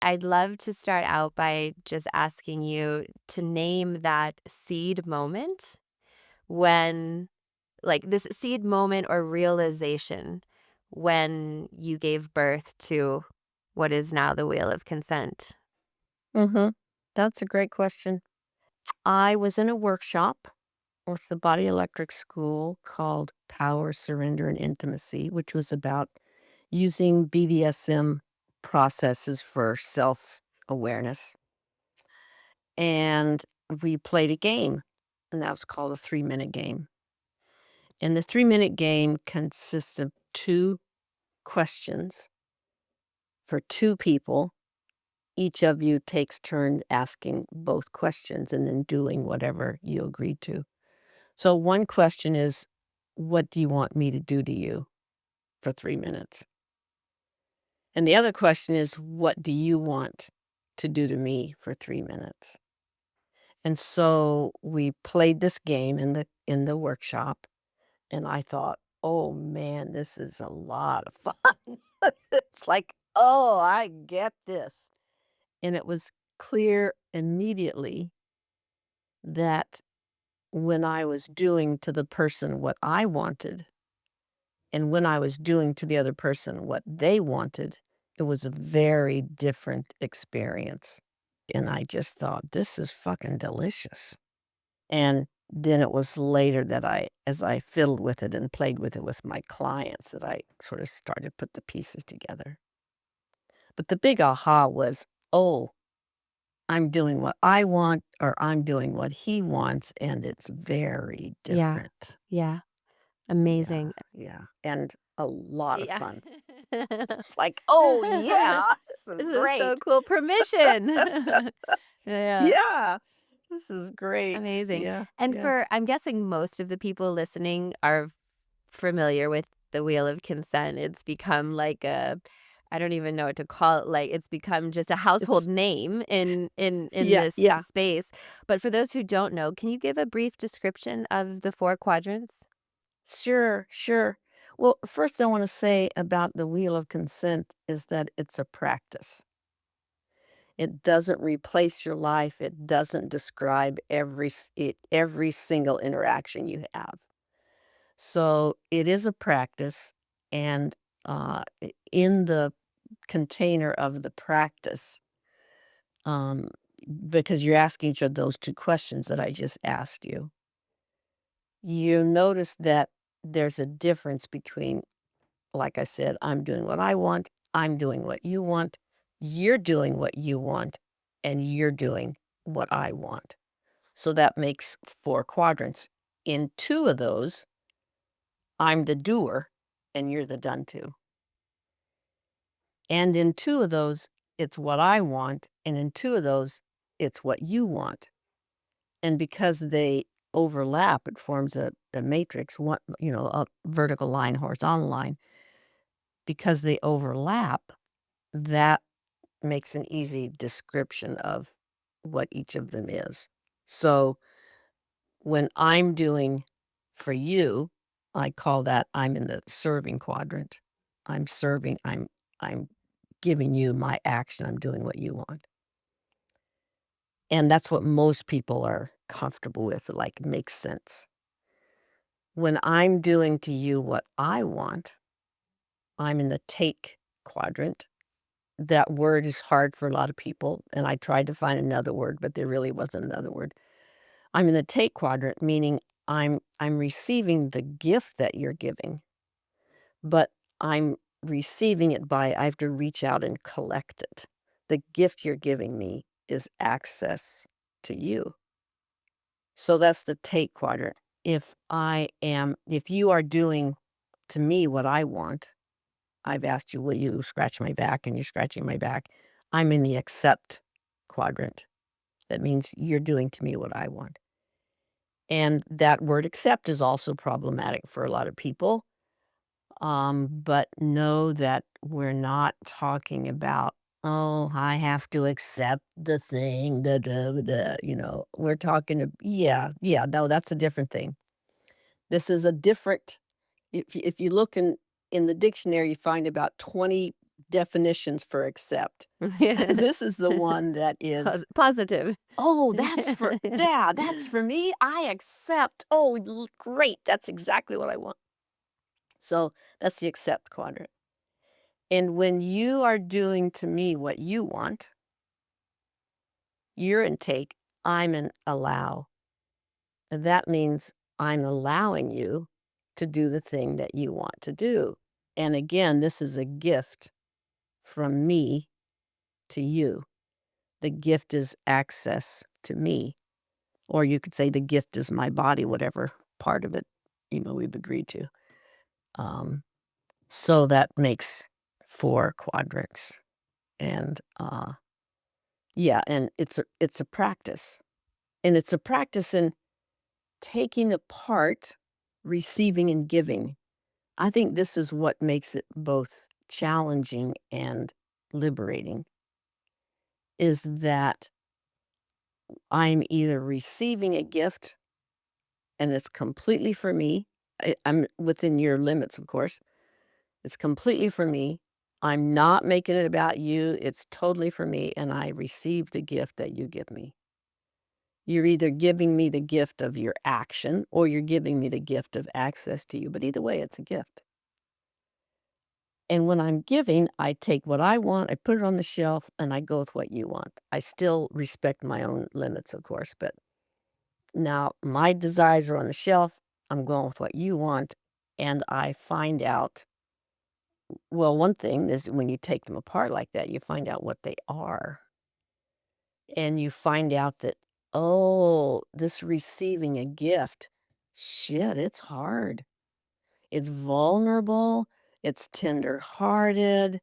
I'd love to start out by just asking you to name that seed moment when, like, this seed moment or realization when you gave birth to what is now the wheel of consent. Mhm. That's a great question. I was in a workshop with the Body Electric School called Power, Surrender, and Intimacy, which was about using BDSM processes for self-awareness. And we played a game, and that was called a 3-minute game. And the 3-minute game consists of 2 questions for 2 people. Each of you takes turns asking both questions and then doing whatever you agreed to. So one question is, "What do you want me to do to you for 3 minutes?" And the other question is, "What do you want to do to me for 3 minutes?" And so we played this game in the workshop, and I thought, "Oh, man, this is a lot of fun." It's like, "Oh, I get this." And it was clear immediately that when I was doing to the person what I wanted, and when I was doing to the other person what they wanted, it was a very different experience. And I just thought, "This is fucking delicious." And then it was later that as I fiddled with it and played with it with my clients, that I sort of started to put the pieces together. But the big aha was, "Oh, I'm doing what I want, or I'm doing what he wants, and it's very Yeah. different." Yeah. Yeah, Amazing. yeah, and a lot of Yeah. fun. It's like, "Oh, yeah, this is This is so great." cool. Permission. Yeah. Yeah, this is great. Amazing. Yeah, And yeah. for I'm guessing most of the people listening are familiar with the wheel of consent. It's become like a I don't even know what to call it. Like it's become just a household It's name in yeah, this yeah. space. But for those who don't know, can you give a brief description of the four quadrants? Sure, sure. Well, first I wanna say about the wheel of consent is that it's a practice. It doesn't replace your life, it doesn't describe every single interaction you have. So, it is a practice, and, in the container of the practice, um, because you're asking each of those 2 questions that I just asked you, you notice that there's a difference between, like I said, I'm doing what I want, I'm doing what you want, you're doing what you want, and you're doing what I want. So that makes 4 quadrants. In 2 of those, I'm the doer and you're the done to. And in 2 of those, it's what I want, and in 2 of those, it's what you want. And because they overlap, it forms a matrix, one, a vertical line, horizontal line. Because they overlap, that makes an easy description of what each of them is. So when I'm doing for you, I call that I'm in the serving quadrant. I'm serving, I'm giving you my action, I'm doing what you want. And that's what most people are comfortable with, like makes sense. When I'm doing to you what I want, I'm in the take quadrant. That word is hard for a lot of people, and I tried to find another word, but there really wasn't another word. I'm in the take quadrant, meaning I'm receiving the gift that you're giving, but I'm receiving it by I have to reach out and collect it. The gift you're giving me is access to you. So that's the take quadrant. If you are doing to me what I want, I've asked you, will you scratch my back? And you're scratching my back. I'm in the accept quadrant. That means you're doing to me what I want. And that word accept is also problematic for a lot of people. But know that we're not talking about, oh, I have to accept the thing, we're talking, yeah, yeah, no, that's a different thing. This is a different, if you look in the dictionary, you find about 20 definitions for accept. Yeah. This is the one that is, Positive. "Oh, that's for me? I accept. Oh, great. That's exactly what I want." So, that's the accept quadrant. And when you are doing to me what you want, you're in take, I'm in allow. And that means I'm allowing you to do the thing that you want to do. And again, this is a gift from me to you. The gift is access to me. Or you could say the gift is my body, whatever part of it, we've agreed to. Um, so that makes 4 quadrants. And yeah, and it's a practice. And it's a practice in taking apart receiving and giving. I think this is what makes it both challenging and liberating, is that I'm either receiving a gift and it's completely for me. I'm within your limits, of course. It's completely for me. I'm not making it about you. It's totally for me. And I receive the gift that you give me. You're either giving me the gift of your action or you're giving me the gift of access to you. But either way, it's a gift. And when I'm giving, I take what I want, I put it on the shelf, and I go with what you want. I still respect my own limits, of course, but now my desires are on the shelf. I'm going with what you want. And I find out, well, one thing is when you take them apart like that, you find out what they are. And you find out that, oh, this receiving a gift, shit, it's hard. It's vulnerable. It's tender-hearted.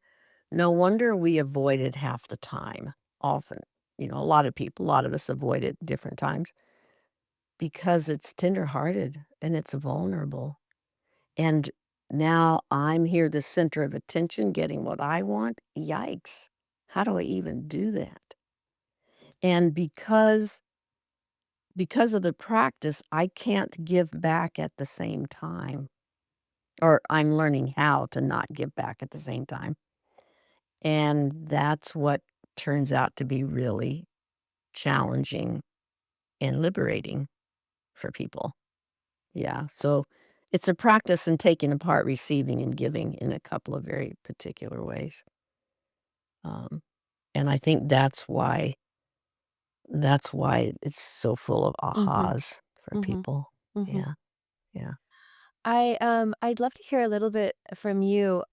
No wonder we avoid it half the time, often. A lot of people, a lot of us avoid it different times because it's tender-hearted and it's vulnerable. And now I'm here, the center of attention, getting what I want. Yikes. How do I even do that? And because of the practice, I can't give back at the same time, or I'm learning how to not give back at the same time. And that's what turns out to be really challenging and liberating for people. Yeah. So it's a practice in taking apart receiving and giving in a couple of very particular ways. Um, and I think that's why it's so full of Mhm, ahas for mhm, people. mhm. Yeah. Yeah. I'd love to hear a little bit from you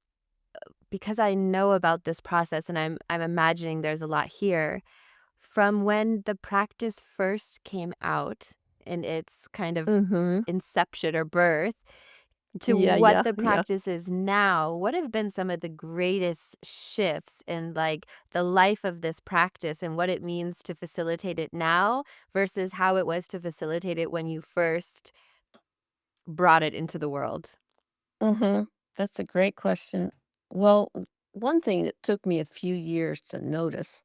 because I know about this process and I'm imagining there's a lot here. From when the practice first came out in its kind of Mhm. inception or birth to Yeah, what yeah, the yeah. practice is now, what have been some of the greatest shifts in like the life of this practice and what it means to facilitate it now versus how it was to facilitate it when you first brought it into the world? Mhm. That's a great question. Well, one thing that took me a few years to notice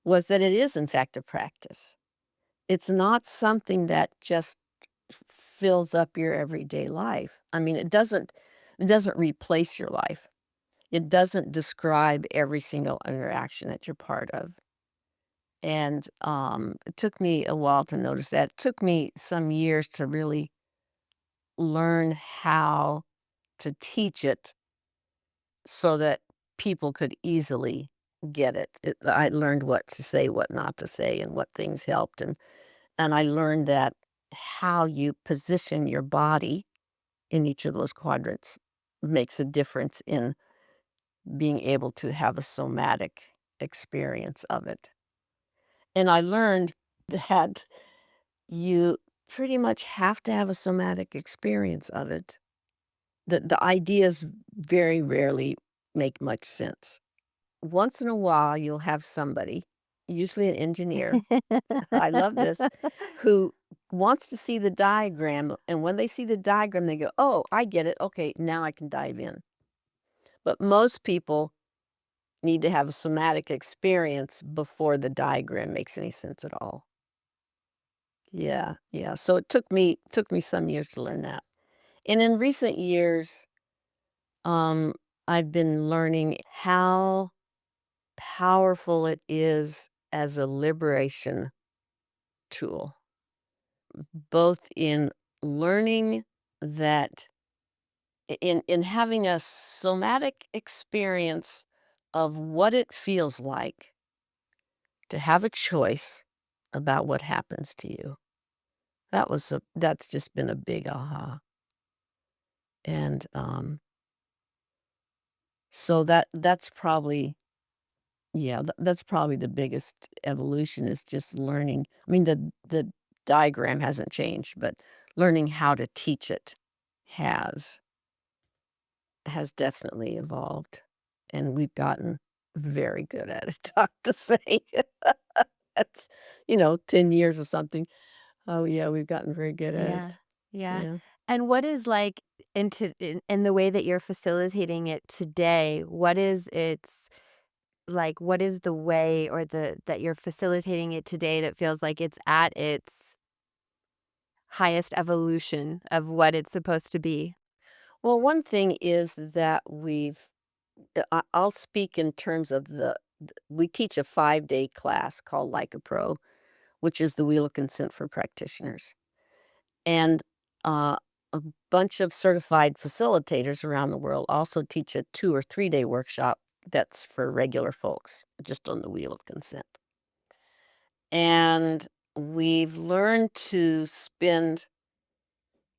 was that it is in fact a practice. It's not something that just fills up your everyday life. I mean, it doesn't replace your life. It doesn't describe every single interaction that you're part of. And it took me a while to notice that. It took me some years to really learn how to teach it so that people could easily get it. I learned what to say, what not to say, and what things helped. And I learned that how you position your body in each of those quadrants makes a difference in being able to have a somatic experience of it. And I learned that you pretty much have to have a somatic experience of it. The ideas very rarely make much sense. Once in a while, you'll have somebody, usually an engineer, I love this, who wants to see the diagram, and when they see the diagram, they go, "Oh, I get it. Okay, now I can dive in." But most people need to have a somatic experience before the diagram makes any sense at all. Yeah, yeah. So it took me some years to learn that. And in recent years, um, I've been learning how powerful it is as a liberation tool, both in learning that in having a somatic experience of what it feels like to have a choice about what happens to you. That's just been a big aha. And so that's probably yeah, that's probably the biggest evolution is just learning. I mean, the diagram hasn't changed, but learning how to teach it has has definitely evolved, and we've gotten very good at it, I have to say. That's, 10 years or something. Oh, yeah, we've gotten very good at Yeah, it. yeah. Yeah. And what is, like, in the way that you're facilitating it today, what is its like, what is the way or the that you're facilitating it today that feels like it's at its highest evolution of what it's supposed to be? Well, one thing is that I'll speak in terms of we teach a 5-day class called Like a Pro, which is the Wheel of Consent for practitioners. And uh, a bunch of certified facilitators around the world also teach a 2 or 3-day workshop that's for regular folks, just on the Wheel of Consent. And we've learned to spend,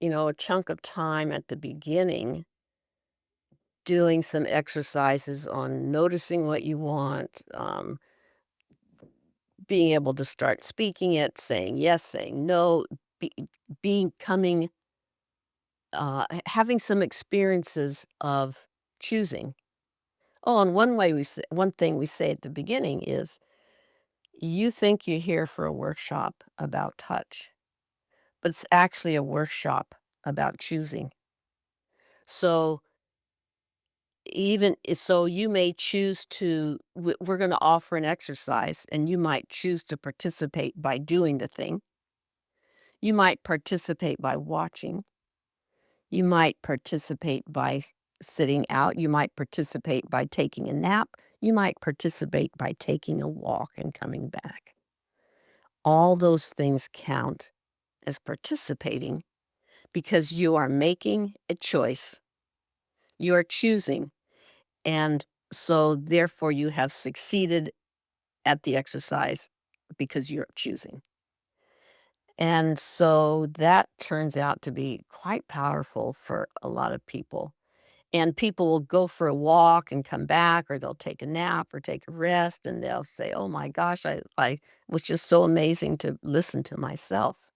a chunk of time at the beginning doing some exercises on noticing what you want, being able to start speaking it, saying yes, saying no, be, becoming, having some experiences of choosing. Oh, and one thing we say at the beginning is, you think you're here for a workshop about touch, but it's actually a workshop about choosing. So so you may choose we're going to offer an exercise and you might choose to participate by doing the thing. You might participate by watching. You might participate by sitting out. You might participate by taking a nap. You might participate by taking a walk and coming back. All those things count as participating because you are making a choice. You are choosing. And so, therefore, you have succeeded at the exercise because you're choosing. And so that turns out to be quite powerful for a lot of people. And people will go for a walk and come back, or they'll take a nap or take a rest, and they'll say, "Oh my gosh, I was just so amazing to listen to myself."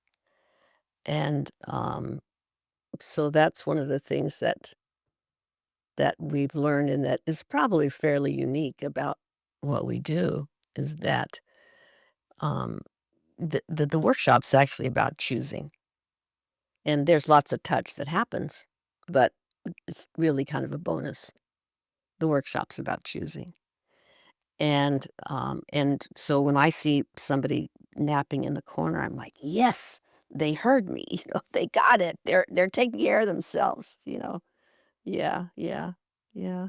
And so that's one of the things that we've learned, and that is probably fairly unique about what we do, is that um, the workshop's actually about choosing. And there's lots of touch that happens, but it's really kind of a bonus. The workshop's about choosing. And so when I see somebody napping in the corner, I'm like, "Yes, they heard me, they got it. They're taking care of themselves." Yeah, yeah, yeah.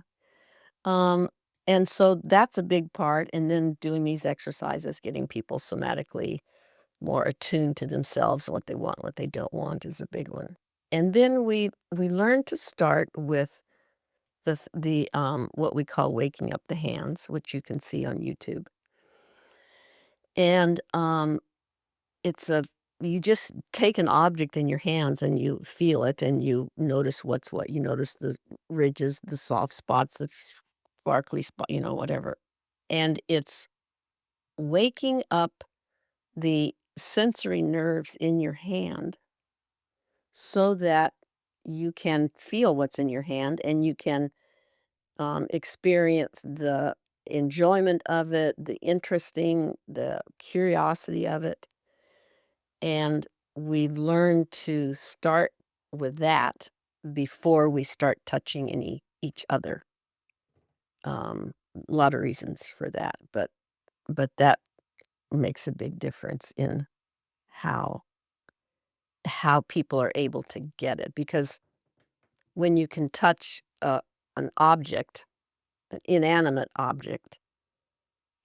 Um, and so that's a big part, and then doing these exercises, getting people somatically more attuned to themselves and what they want, what they don't want is a big one. And then we learn to start with what we call waking up the hands, which you can see on YouTube. And it's a you just take an object in your hands and you feel it and you notice what's what. You notice the ridges, the soft spots, the sparkly spot, whatever. And it's waking up the sensory nerves in your hand so that you can feel what's in your hand and you can experience the enjoyment of it, the curiosity of it. And we've learned to start with that before we start touching each other. A lot of reasons for that, but that makes a big difference in how how people are able to get it because when you can touch an object, an inanimate object,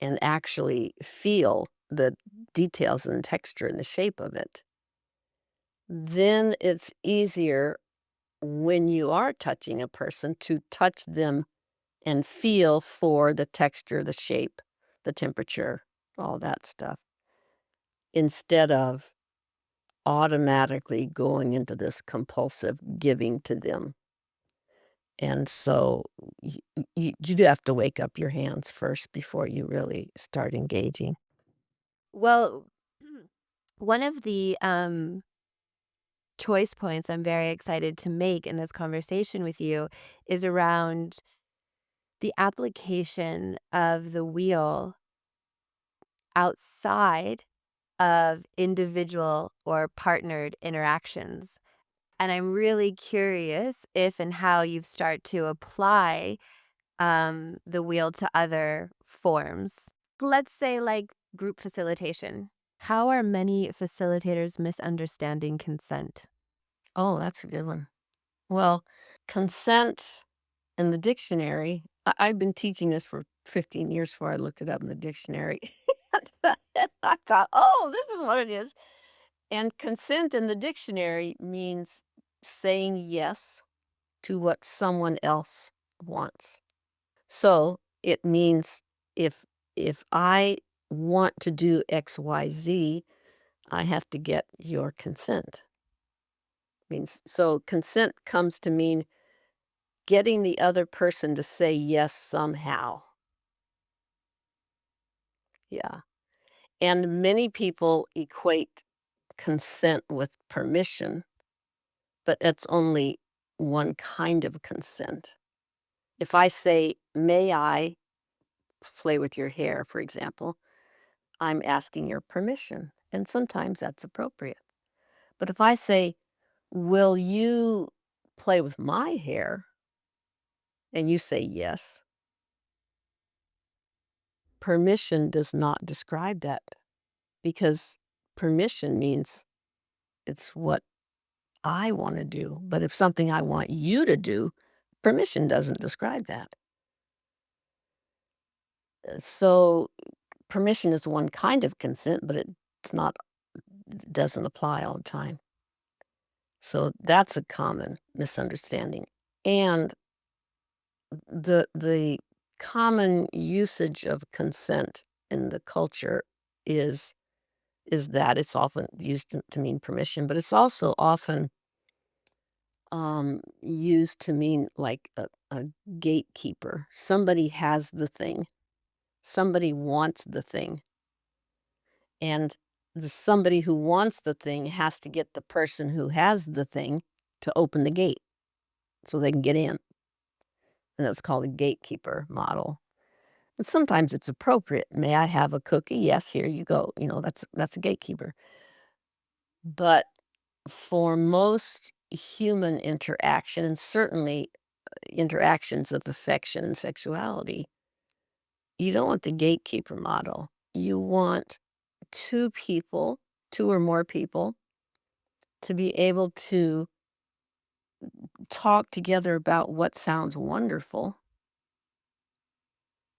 and actually feel the details and texture and the shape of it, then it's easier when you are touching a person to touch them and feel for the texture, the shape, the temperature, all that stuff, instead of automatically going into this compulsive giving to them. And so you do have to wake up your hands first before you really start engaging. Well, one of the choice points I'm very excited to make in this conversation with you is around the application of the wheel outside of individual or partnered interactions. And I'm really curious if and how you start to apply the wheel to other forms. Let's say, like group facilitation. How are many facilitators misunderstanding consent? Oh, that's a good one. Well, consent in the dictionary, I've been teaching this for 15 years before I looked it up in the dictionary. And I thought, oh, this is what it is. And consent in the dictionary means saying yes to what someone else wants. So it means if if I want to do XYZ, I have to get your consent. Means so consent comes to mean getting the other person to say yes somehow. Yeah. And many people equate consent with permission, but it's only one kind of consent. If I say, "May I play with your hair?" for example, I'm asking your permission, and sometimes that's appropriate. But if I say, "Will you play with my hair?" and you say yes, permission does not describe that because permission means it's what I want to do. But if something I want you to do, permission doesn't describe that. So permission is one kind of consent, but it's not, it doesn't apply all the time. So that's a common misunderstanding. And the common usage of consent in the culture is is that it's often used to mean permission, but it's also often used to mean like a gatekeeper. Somebody has the thing, somebody wants the thing, and the somebody who wants the thing has to get the person who has the thing to open the gate so they can get in. And that's called a gatekeeper model. And sometimes it's appropriate. May I have a cookie? Yes, here you go. That's a gatekeeper. But for most human interaction, and certainly interactions of affection and sexuality, you don't want the gatekeeper model. You want two people, two or more people, to be able to talk together about what sounds wonderful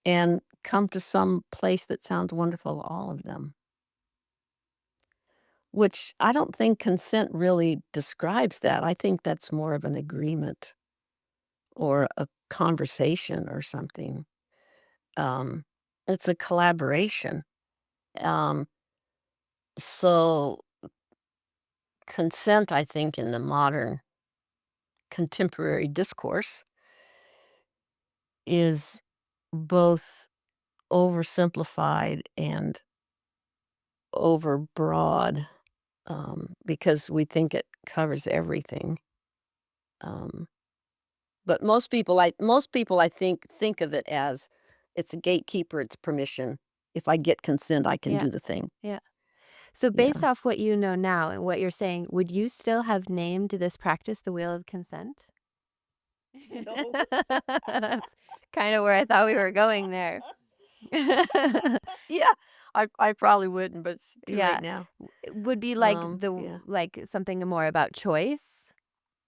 and come to some place that sounds wonderful to all of them. Which I don't think consent really describes that. I think that's more of an agreement or a conversation or something. Um, it's a collaboration. Um, so consent, I think, in the modern contemporary discourse is both oversimplified and overbroad because we think it covers everything. Um, but most people I think of it as it's a gatekeeper, it's permission. If I get consent, I can Yeah, do the thing. yeah. So, based Yeah. off what you know now and what you're saying, would you still have named this practice the wheel of consent? No. That's kind of where I thought we were going there. Yeah, I probably wouldn't, but it's too late Yeah, now. it would be like Yeah. like something more about choice.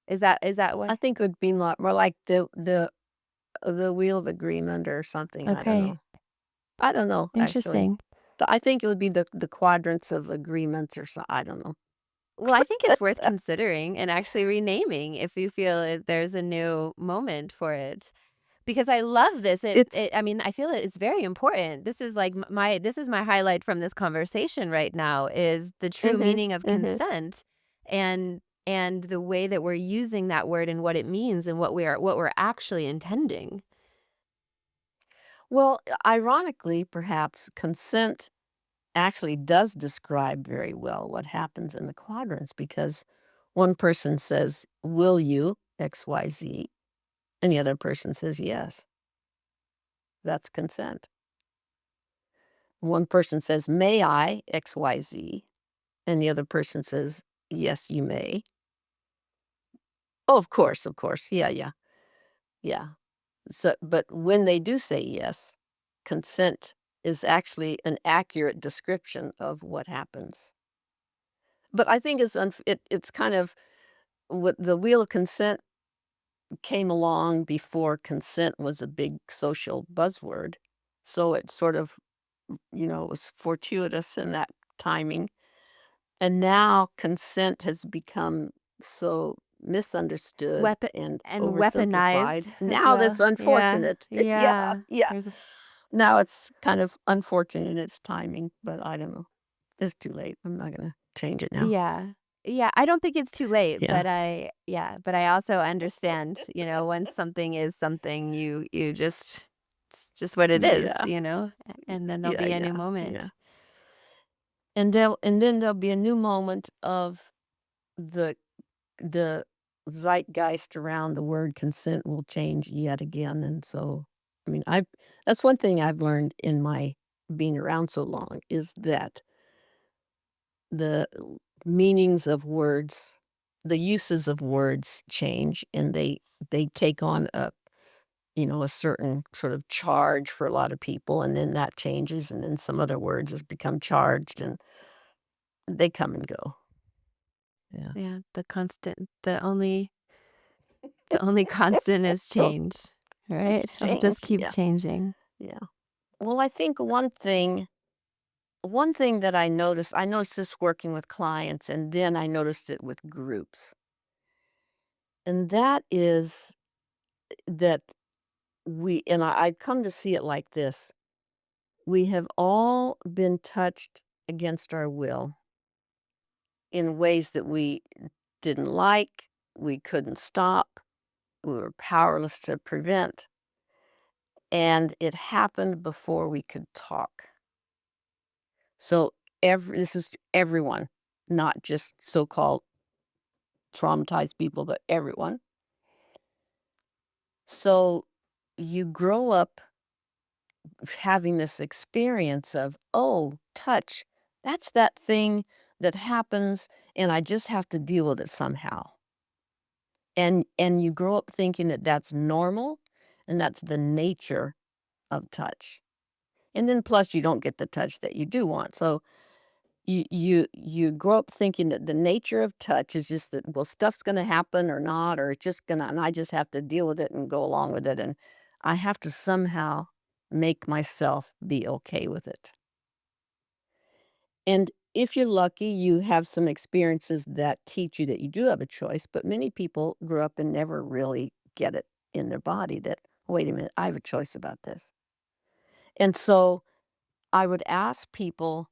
Is that I what? think it would be lot more like the the wheel of agreement or something, I don't Okay, know. I don't know, actually. interesting. I think it would be the quadrants of agreements or so I don't know. Well, I think it's worth considering and actually renaming if you feel there's a new moment for it. Because I love this. It's I mean, I feel it's very important. This is like my this is my highlight from this conversation right now is the true mhm, meaning of mhm. consent and the way that we're using that word and what it means and what we're actually intending. Well, ironically, perhaps, consent actually does describe very well what happens in the quadrants because one person says, "Will you XYZ?" And the other person says, "Yes." That's consent. One person says, "May I XYZ?" And the other person says, "Yes, you may." Oh, of course, of course. Yeah, yeah, yeah. So, but when they do say yes, consent is actually an accurate description of what happens. But I think it's kind of what the wheel of consent came along before consent was a big social buzzword. So it sort of, was fortuitous in that timing. And now consent has become so misunderstood Weapon and and oversimplified. weaponized as Now that's well. Yeah. unfortunate. Yeah, Yeah. yeah. There's Now it's kind of unfortunate in its timing, but I don't know. It's too late. I'm not gonna change it now. Yeah. Yeah, I don't think it's too late, Yeah. but I also understand, when something is something, you just it's just what it is, Yeah. and then there'll Yeah, be a new yeah, yeah. moment. And then there'll be a new moment of the the zeitgeist around the word consent will change yet again, and so, I mean, I that's one thing I've learned in my being around so long is that the meanings of words, the uses of words change, and they take on a certain sort of charge for a lot of people, and then that changes, and then some other words has become charged, and they come and go. Yeah. Yeah, the only constant is change, right? It's It'll just change, keep yeah, changing. yeah. Well, I think one thing that I noticed this working with clients, and then I noticed it with groups, and that is that I've come to see it like this. We have all been touched against our will in ways that we didn't like, we couldn't stop, we were powerless to prevent, and it happened before we could talk. So this is everyone, not just so-called traumatized people, but everyone. So you grow up having this experience of, oh, touch, that's that thing that happens and I just have to deal with it somehow. And you grow up thinking that that's normal and that's the nature of touch. And then plus you don't get the touch that you do want. So you grow up thinking that the nature of touch is just that, well, stuff's gonna happen or not, or it's just gonna and I just have to deal with it and go along with it, and I have to somehow make myself be okay with it. And if you're lucky, you have some experiences that teach you that you do have a choice, but many people grow up and never really get it in their body that, wait a minute, I have a choice about this. And so I would ask people,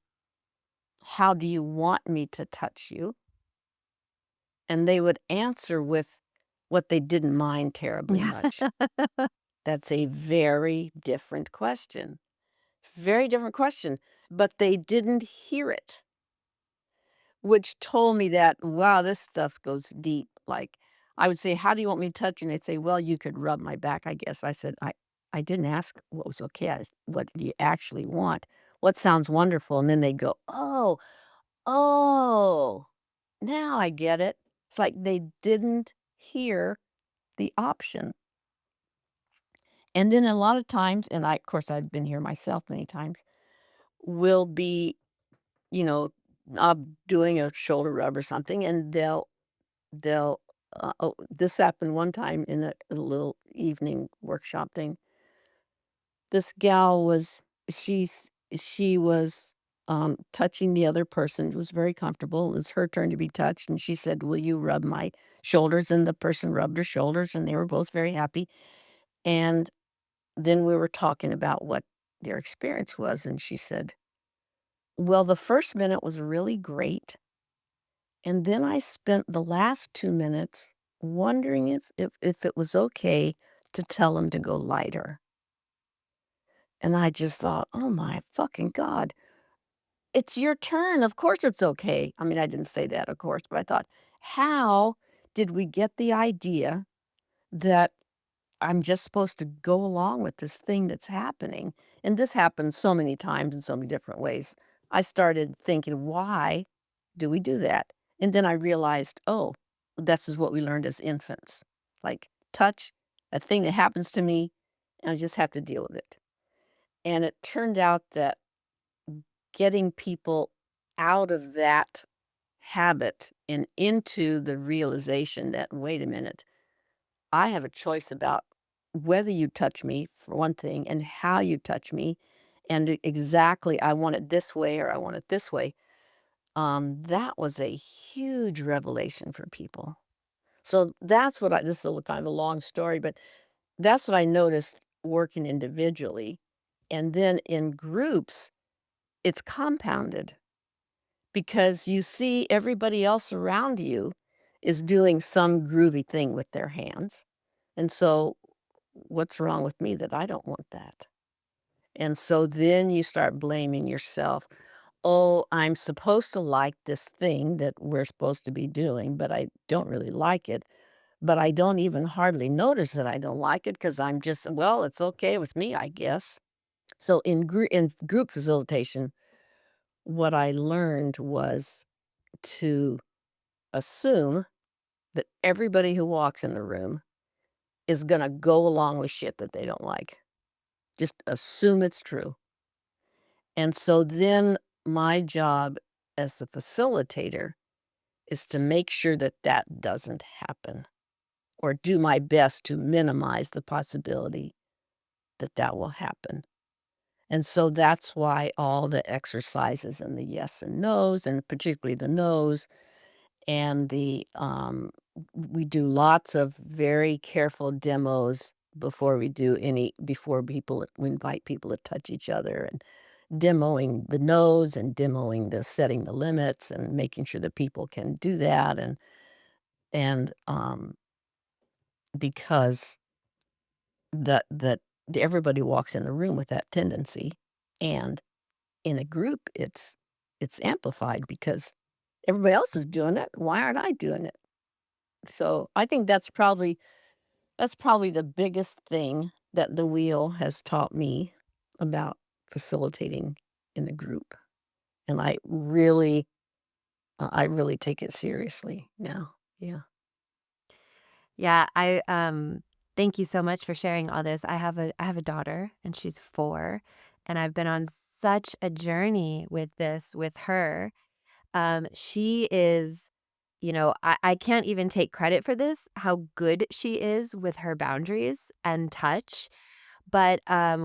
how do you want me to touch you? And they would answer with what they didn't mind terribly Yeah. much. That's a very different question. Very different question, but they didn't hear it, which told me that, wow, this stuff goes deep. Like, I would say, "How do you want me to touch you?" And they'd say, "Well, you could rub my back, I guess." I said, I didn't ask what was okay. What do you actually want? What sounds wonderful?" And then they go, "Oh, oh, now I get it." It's like they didn't hear the option. And then a lot of times, and of course, I've been here myself many times, will be, you know, doing a shoulder rub or something, and they'll, oh, this happened one time in a little, evening workshop thing. This gal was she was, touching the other person. It was very comfortable. It was her turn to be touched, and she said, "Will you rub my shoulders?" And the person rubbed her shoulders, and they were both very happy. And then we were talking about what their experience was, and she said, "Well, the first minute was really great, and then I spent the last 2 minutes wondering if it was okay to tell him to go lighter." And I just thought, "Oh my fucking god. It's your turn. Of course it's okay." I mean, I didn't say that, of course, but I thought, "How did we get the idea that I'm just supposed to go along with this thing that's happening?" And this happens so many times in so many different ways. I started thinking, "Why do we do that?" And then I realized, "Oh, this is what we learned as infants. Like, touch, a thing that happens to me, and I just have to deal with it." And it turned out that getting people out of that habit and into the realization that, wait a minute, I have a choice about whether you touch me, for one thing, and how you touch me, and exactly, I want it this way or I want it this way. That was a huge revelation for people. So that's what this is a kind of a long story, but that's what I noticed working individually. And then in groups, it's compounded because you see everybody else around you is doing some groovy thing with their hands. And so, what's wrong with me that I don't want that? And so then you start blaming yourself. Oh, I'm supposed to like this thing that we're supposed to be doing, but I don't really like it. But I don't even hardly notice that I don't like it because I'm just, well, it's okay with me, I guess. So in group facilitation, what I learned was to assume that everybody who walks in the room is gonna go along with shit that they don't like. Just assume it's true. And so then my job as a facilitator is to make sure that that doesn't happen or do my best to minimize the possibility that that will happen. And so that's why all the exercises and the yes and no's, and particularly the no's, and we do lots of very careful demos before we invite people to touch each other, and demoing the nose and demoing the setting the limits and making sure that people can do that, and because that everybody walks in the room with that tendency, and in a group it's amplified because everybody else is doing it. Why aren't I doing it? So I think that's probably the biggest thing that the wheel has taught me about facilitating in a group, and I really take it seriously now. Yeah. Yeah, thank you so much for sharing all this. I have a daughter and she's 4, and I've been on such a journey with this with her. She is, I can't even take credit for this, how good she is with her boundaries and touch. But,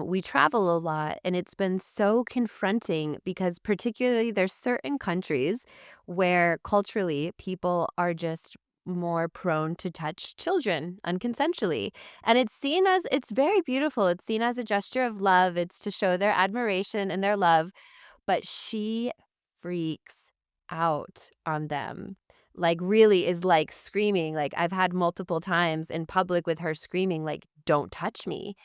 we travel a lot, and it's been so confronting because particularly there's certain countries where culturally people are just more prone to touch children unconsensually, and it's very beautiful, it's seen as a gesture of love, it's to show their admiration and their love, but she freaks out on them. Like, really is, like, screaming, like, I've had multiple times in public with her screaming, like, "Don't touch me."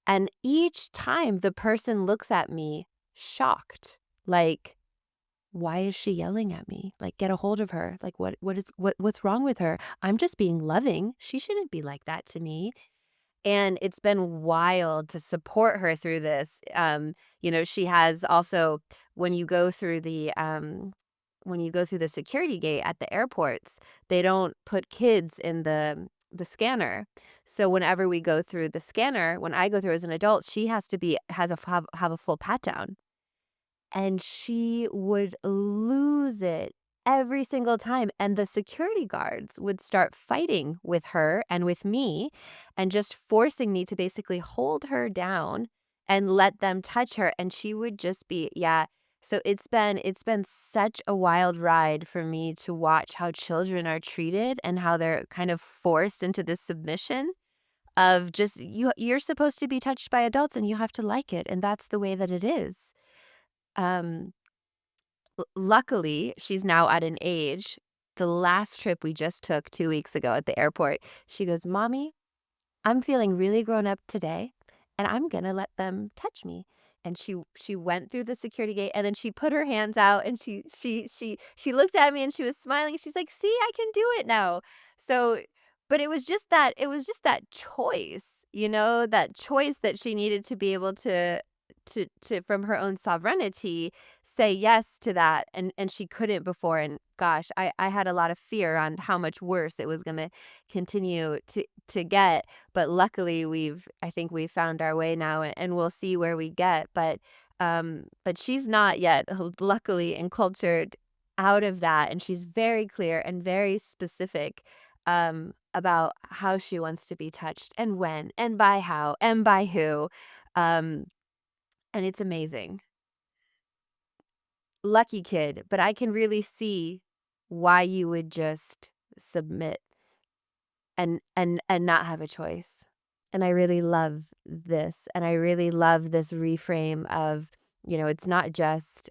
And each time the person looks at me shocked, like, "Why is she yelling at me? Like, get a hold of her. Like, what's wrong with her? I'm just being loving. She shouldn't be like that to me." And it's been wild to support her through this. She has also when you go through the security gate at the airports, they don't put kids in the scanner. So whenever we go through the scanner, when I go through as an adult, she has a full pat down. And she would lose it every single time, and the security guards would start fighting with her and with me and just forcing me to basically hold her down and let them touch her, and she would just be yeah. So it's been such a wild ride for me to watch how children are treated and how they're kind of forced into this submission of just you're supposed to be touched by adults and you have to like it, and that's the way that it is. Um, luckily, she's now at an age the last trip we just took 2 weeks ago at the airport, she goes, "Mommy, I'm feeling really grown up today, and I'm gonna let them touch me." And she went through the security gate, and then she put her hands out, and she looked at me, and she was smiling. She's like, "See, I can do it now." So, but it was just that choice, that choice that she needed to be able to from her own sovereignty say yes to that, and she couldn't before. And gosh, I had a lot of fear on how much worse it was gonna continue to get, but luckily I think we've found our way now, and we'll see where we get, but she's not yet luckily encultured out of that, and she's very clear and very specific, about how she wants to be touched and when and by how and by who, um, and it's amazing. Lucky kid, but I can really see why you would just submit and not have a choice. And I really love this, and I really love this reframe of, it's not just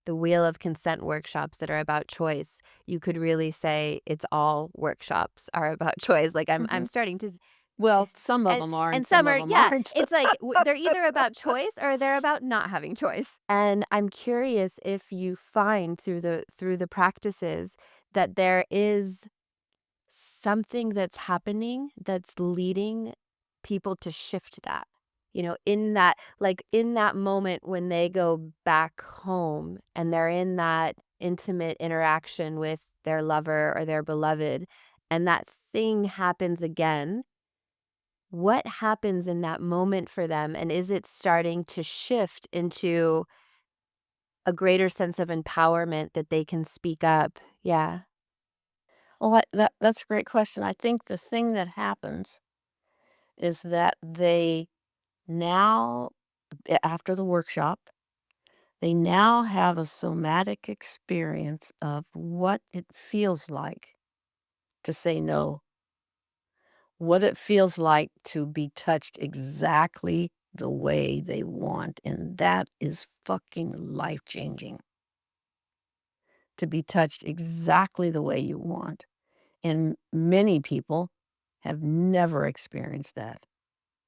the wheel of consent workshops that are about choice. You could really say it's all workshops are about choice. Like I'm Mhm. starting to Well, some of and them are and and some some of are them yeah, aren't. it's like they're either about choice or they're about not having choice. And I'm curious if you find through the practices that there is something that's happening that's leading people to shift that. In that moment when they go back home and they're in that intimate interaction with their lover or their beloved, and that thing happens again, what happens in that moment for them? And is it starting to shift into a greater sense of empowerment that they can speak up? Yeah. Well, that's a great question. I think the thing that happens is that they now, after the workshop, they now have a somatic experience of what it feels like to say no, what it feels like to be touched exactly the way they want. And that is fucking life changing to be touched exactly the way you want. And many people have never experienced that.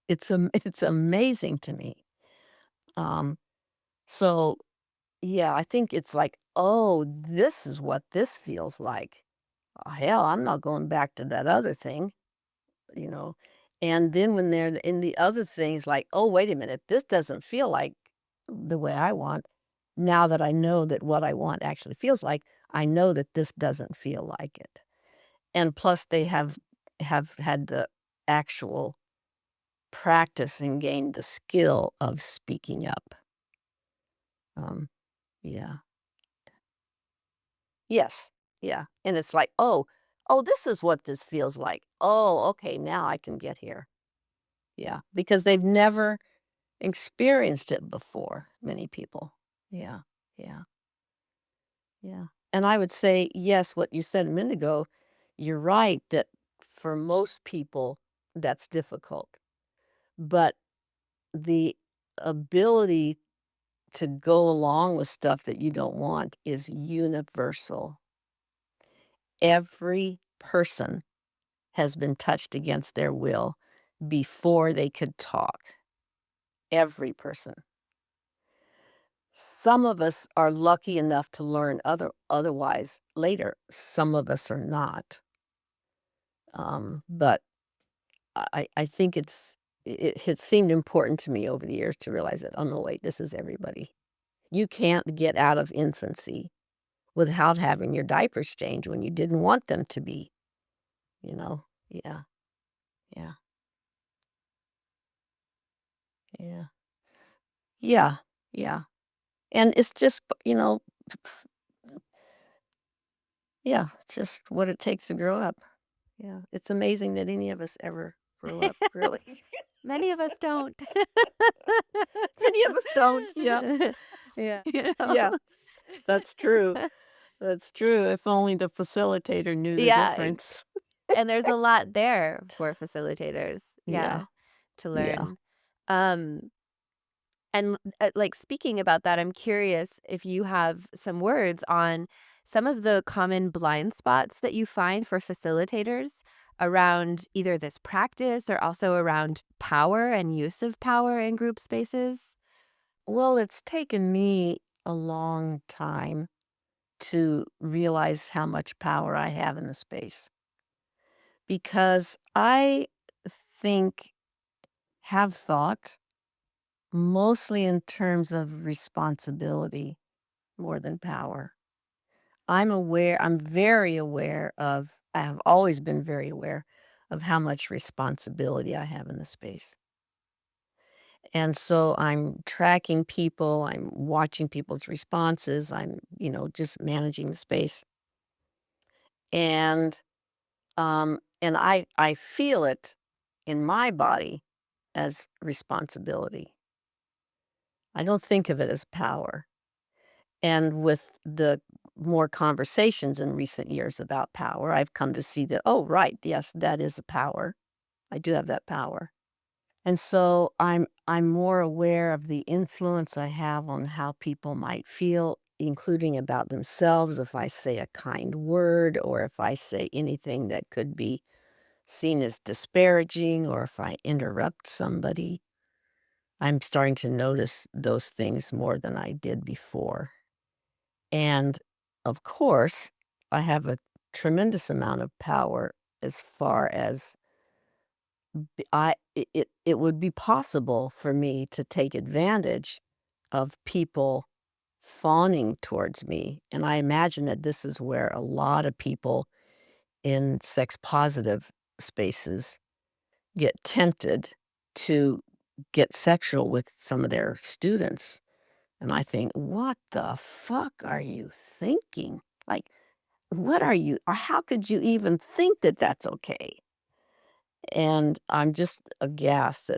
It's amazing to me. Um, so yeah, I think it's like, oh, this is what this feels like. Hell, I'm not going back to that other thing, you know. And then when they're in the other things, like, oh, wait a minute, this doesn't feel like the way I want. Now that I know that what I want actually feels like, I know that this doesn't feel like it. And plus they have had the actual practice and gained the skill of speaking up. Um, yeah. Yes. Yeah. And it's like, oh, this is what this feels like. Oh, okay, now I can get here. Yeah. Because they've never experienced it before, many people. Yeah. Yeah. Yeah. And I would say, yes, what you said a minute ago, you're right that for most people, that's difficult. But the ability to go along with stuff that you don't want is universal. Every person has been touched against their will before they could talk. Every person. Some of us are lucky enough to learn otherwise later. Some of us are not. But I think it had seemed important to me over the years to realize that, oh no, wait, this is everybody. You can't get out of infancy without having your diapers changed when you didn't want them to be, you know? Yeah, yeah, yeah, yeah, yeah. And it's just, It's yeah, it's just what it takes to grow up. Yeah, it's amazing that any of us ever grow up, really. Many of us don't. Many of us don't, yeah, yeah, You yeah, know? that's true, that's true, if only the facilitator knew the Yeah, difference. and there's a lot there for facilitators, Yeah, yeah, to yeah. learn. Um, and, like, speaking about that, I'm curious if you have some words on some of the common blind spots that you find for facilitators around either this practice or also around power and use of power in group spaces? Well, it's taken me a long time to realize how much power I have in the space because I think, have thought, mostly in terms of responsibility more than power. I'm very aware of, I have always been very aware of how much responsibility I have in the space. And so I'm tracking people, I'm watching people's responses, just managing the space. And I feel it in my body as responsibility. I don't think of it as power. And with the more conversations in recent years about power, I've come to see that, oh, right, yes, that is a power. I do have that power. And so I'm more aware of the influence I have on how people might feel, including about themselves, if I say a kind word or if I say anything that could be seen as disparaging or if I interrupt somebody. I'm starting to notice those things more than I did before. And of course, I have a tremendous amount of power as far as it would be possible for me to take advantage of people fawning towards me. And I imagine that this is where a lot of people in sex positive spaces get tempted to get sexual with some of their students. And I think, what the fuck are you thinking? Like, what are you, or how could you even think that that's okay? And I'm just aghast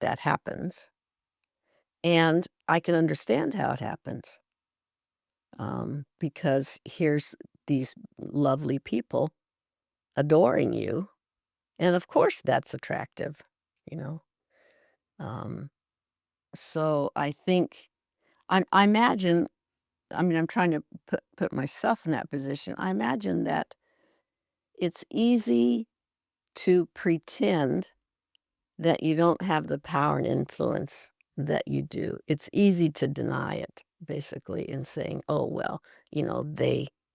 that happens. And I can understand how it happens because here's these lovely people adoring you. And of course, that's attractive, you know. Um, so I think, I imagine, I mean, I'm trying to put myself in that position. I imagine that it's easy to pretend that you don't have the power and influence that you do. It's easy to deny it, basically, in saying, "Oh, well,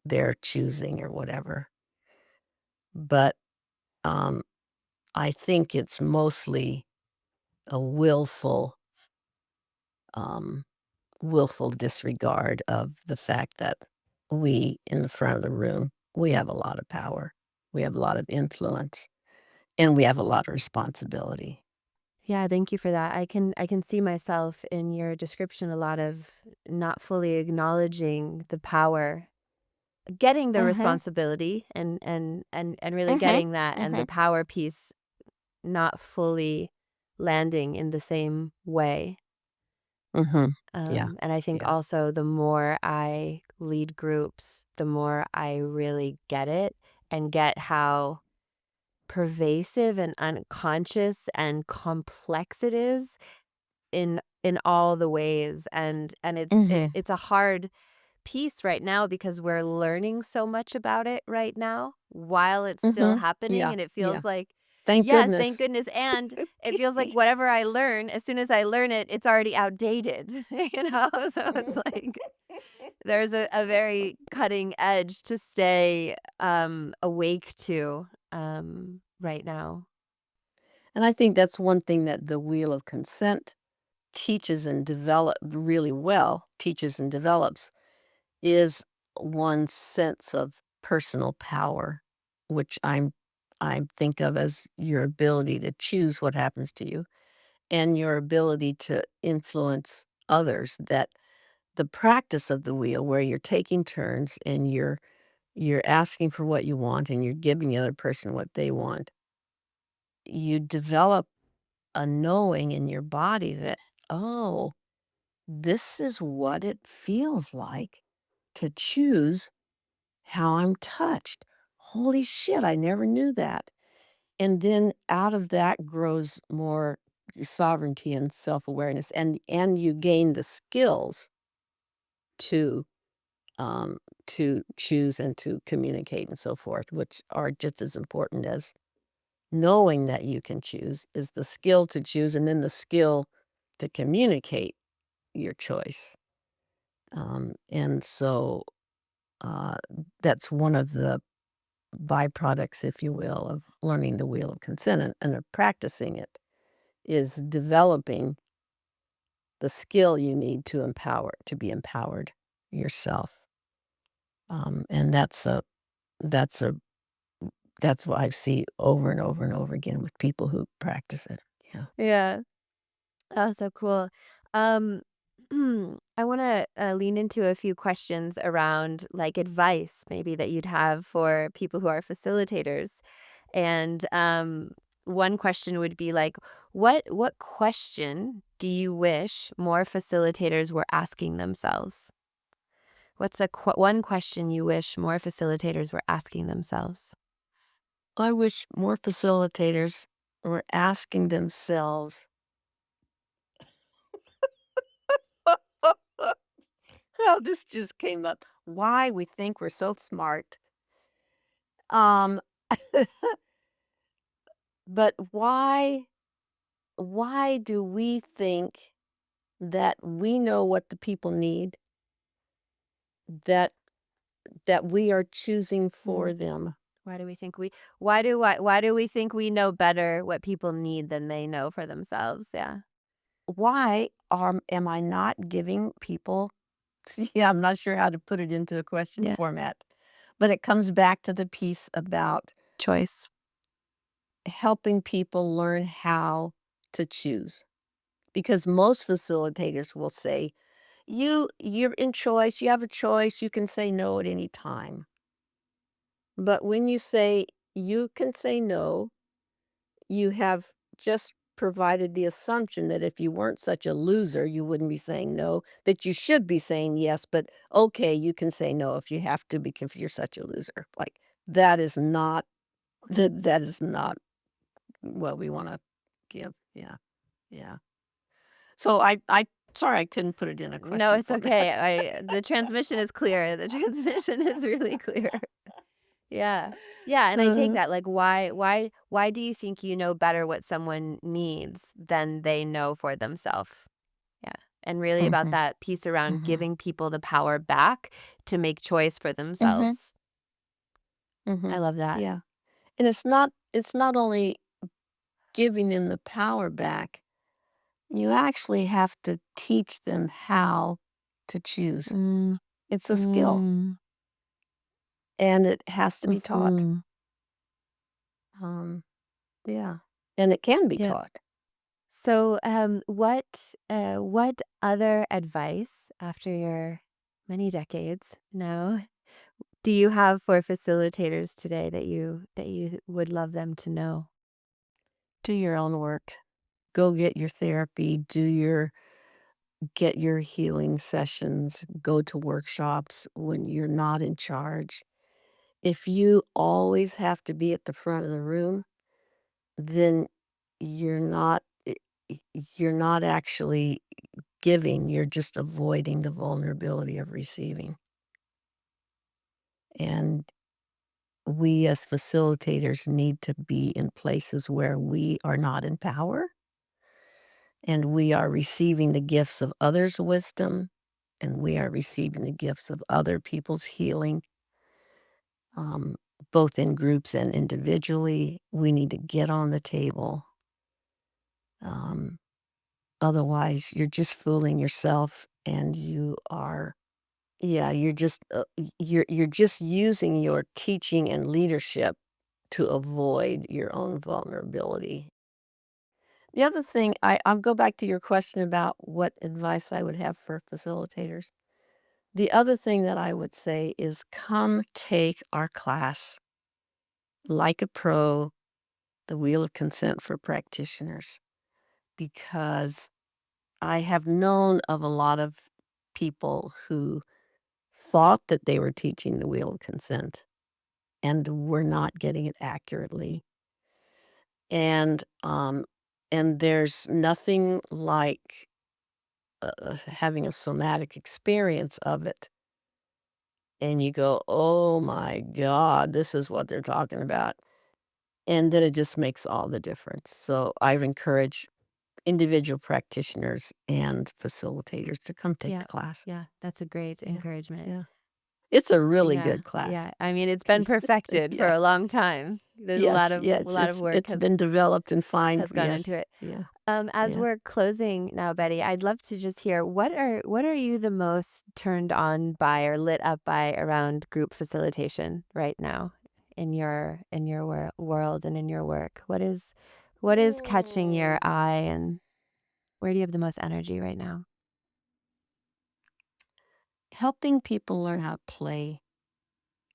they're choosing or whatever." But, um, I think it's mostly a um, willful disregard of the fact that we, in the front of the room, we have a lot of power, we have a lot of influence, and we have a lot of responsibility. Yeah, thank you for that. I can see myself in your description a lot of not fully acknowledging the power, getting the Mhm, responsibility and really mhm, getting that and the mhm, power piece not fully landing in the same way. mhm. Yeah, And I think yeah. also the more I lead groups, the more I really get it and get how pervasive and unconscious and complex it is in all the ways, and it's Mhm, it's a hard piece right now because we're learning so much about it right now while it's still mhm. happening, Yeah, and it yeah. feels like Thank yes, thank goodness. goodness, and it feels like whatever I learn, as soon as I learn it, it's already outdated, you know? So it's like there's a very cutting edge to stay, awake to, right now. And I think that's one thing that the wheel of consent teaches and develop really well, teaches and develops, is one's sense of personal power, which I think of as your ability to choose what happens to you and your ability to influence others, that the practice of the wheel where you're taking turns and you're asking for what you want and you're giving the other person what they want, you develop a knowing in your body that, "Oh, this is what it feels like to choose how I'm touched. Holy shit, I never knew that." And then out of that grows more sovereignty and self-awareness, and you gain the skills to, um, to choose and to communicate and so forth, which are just as important as knowing that you can choose, is the skill to choose and then the skill to communicate your choice. And so, uh, that's one of the byproducts, if you will, of learning the wheel of consent and of practicing it, is developing the skill you need to be empowered yourself. And that's a that's what I see over and over and over again with people who practice it. Yeah. Yeah. Oh, so cool. Um, I want to lean into a few questions around like advice, maybe that you'd have for people who are facilitators. And one question would be like, what question do you wish more facilitators were asking themselves? What's one question you wish more facilitators were asking themselves? I wish more facilitators were asking themselves, oh, this just came up, why we think we're so smart. Um, but why do we think that we know what the people need, that we are choosing for Mm. them? Why do we think we why do we think we know better what people need than they know for themselves? Yeah. Why am I not giving people yeah, I'm not sure how to put it into a question Yeah. format, but it comes back to the piece about Choice. helping people learn how to choose. Because most facilitators will say, you're in choice, you have a choice, you can say no at any time." But when you say you can say no, you have just provided the assumption that if you weren't such a loser, you wouldn't be saying no, that you should be saying yes, but okay, you can say no if you have to because you're such a loser. Like that is not that is not what we want to give. Yeah. Yeah. So I sorry I couldn't put it in a No, question it's okay. format. I the transmission is clear. The transmission is really clear. Yeah. Yeah, and I take Uh, that, like, why do you think you know better what someone needs than they know for themselves? Yeah, and really about mhm, that piece around mhm, giving people the power back to make choice for mhm, themselves. I mhm. love that. Yeah. And it's not only giving them the power back, you actually have to teach them how to choose. Mm, It's a skill, mm, and it has to be taught. mhm. Um, yeah, and it can be Yep. taught. So, what other advice after your many decades now do you have for facilitators today that you would love them to know? Do your own work. Go get your therapy, get your healing sessions, go to workshops when you're not in charge. If you always have to be at the front of the room, then you're not you're not actually giving, you're just avoiding the vulnerability of receiving. And we as facilitators need to be in places where we are not in power and we are receiving the gifts of others' wisdom and we are receiving the gifts of other people's healing, um, both in groups and individually. We need to get on the table. Um, Otherwise, you're just fooling yourself and you are yeah, you're just using your teaching and leadership to avoid your own vulnerability. The other thing, I'll go back to your question about what advice I would have for facilitators. The other thing that I would say is come take our class like a pro, the Wheel of Consent for Practitioners, because I have known of a lot of people who thought that they were teaching the Wheel of Consent and were not getting it accurately. And, um, and there's nothing like having a somatic experience of it. And you go, oh my God, this is what they're talking about. And then it just makes all the difference. So I would encourage individual practitioners and facilitators to come take the Yeah, class. yeah, that's a great Yeah, encouragement. yeah. It's a really Yeah, good class. yeah. I mean, it's been perfected for Yeah. a long time. There's Yes, yeah, a lot of work it's been developed and fine. has gone into Yes, it. yeah, As yeah. we're closing now, Betty, I'd love to just hear what are you the most turned on by or lit up by around group facilitation right now in your world and in your work? What is catching your Mm. eye and where do you have the most energy right now? Helping people learn how to play,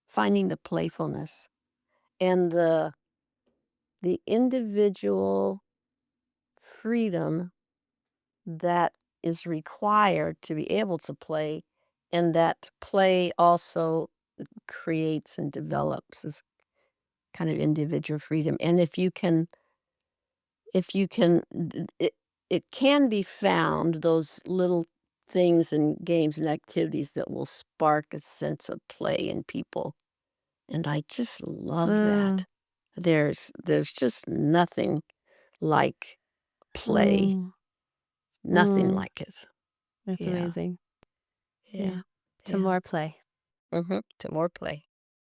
finding the playfulness and the individual freedom that is required to be able to play, and that play also creates and develops this kind of individual freedom. And if you can it can be found, those little things and games and activities that will spark a sense of play in people, and I just love Mm, that. There's just nothing like play, mm, nothing mm. like it. That's Yeah, amazing. yeah, Yeah. Some yeah. more play. To more play.